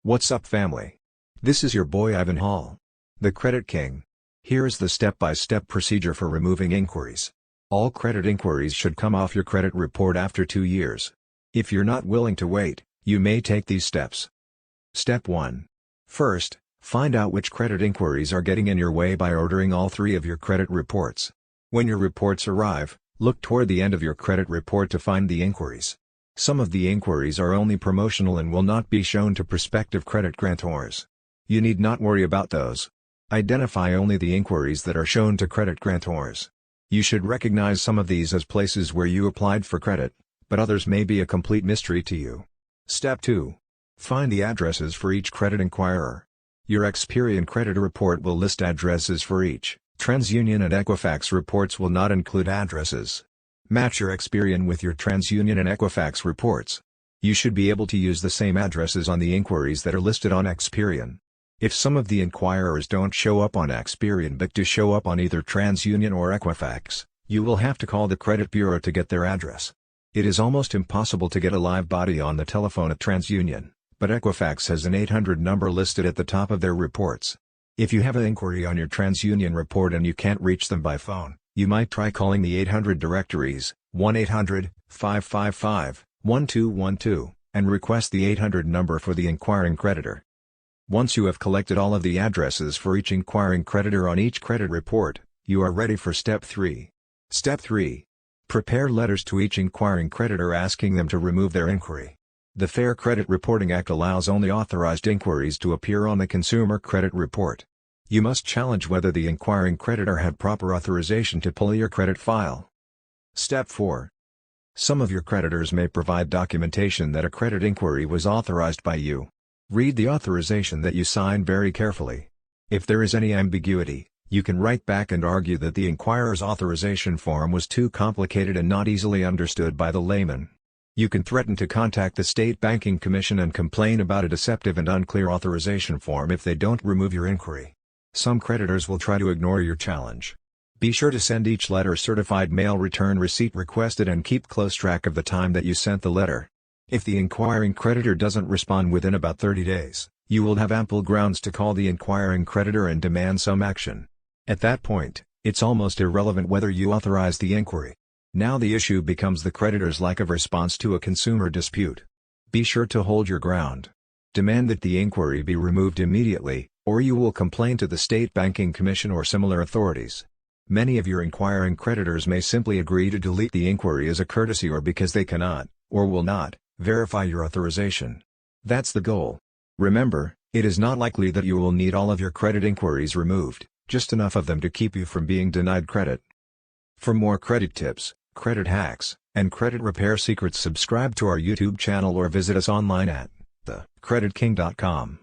What's up, family? This is your boy Ivan Hall, the Credit King. Here is the step-by-step procedure for removing inquiries. All credit inquiries should come off your credit report after 2 years. If you're not willing to wait, you may take these steps. Step 1. First, find out which credit inquiries are getting in your way by ordering all 3 of your credit reports. When your reports arrive, look toward the end of your credit report to find the inquiries. Some of the inquiries are only promotional and will not be shown to prospective credit grantors. You need not worry about those. Identify only the inquiries that are shown to credit grantors. You should recognize some of these as places where you applied for credit, but others may be a complete mystery to you. Step 2. Find the addresses for each credit inquirer. Your Experian credit report will list addresses for each. TransUnion and Equifax reports will not include addresses. Match your Experian with your TransUnion and Equifax reports. You should be able to use the same addresses on the inquiries that are listed on Experian. If some of the inquirers don't show up on Experian but do show up on either TransUnion or Equifax, you will have to call the credit bureau to get their address. It is almost impossible to get a live body on the telephone at TransUnion, but Equifax has an 800 number listed at the top of their reports. If you have an inquiry on your TransUnion report and you can't reach them by phone, you might try calling the 800 directories, 1-800-555-1212, and request the 800 number for the inquiring creditor. Once you have collected all of the addresses for each inquiring creditor on each credit report, you are ready for Step 3. Step 3. Prepare letters to each inquiring creditor asking them to remove their inquiry. The Fair Credit Reporting Act allows only authorized inquiries to appear on the Consumer Credit Report. You must challenge whether the inquiring creditor had proper authorization to pull your credit file. Step 4. Some of your creditors may provide documentation that a credit inquiry was authorized by you. Read the authorization that you sign very carefully. If there is any ambiguity, you can write back and argue that the inquirer's authorization form was too complicated and not easily understood by the layman. You can threaten to contact the State Banking Commission and complain about a deceptive and unclear authorization form if they don't remove your inquiry. Some creditors will try to ignore your challenge. Be sure to send each letter certified mail return receipt requested and keep close track of the time that you sent the letter. If the inquiring creditor doesn't respond within about 30 days, you will have ample grounds to call the inquiring creditor and demand some action. At that point, it's almost irrelevant whether you authorize the inquiry. Now the issue becomes the creditor's lack of response to a consumer dispute. Be sure to hold your ground. Demand that the inquiry be removed immediately, or you will complain to the State Banking Commission or similar authorities. Many of your inquiring creditors may simply agree to delete the inquiry as a courtesy or because they cannot, or will not, verify your authorization. That's the goal. Remember, it is not likely that you will need all of your credit inquiries removed, just enough of them to keep you from being denied credit. For more credit tips, credit hacks, and credit repair secrets, subscribe to our YouTube channel or visit us online at thecreditking.com.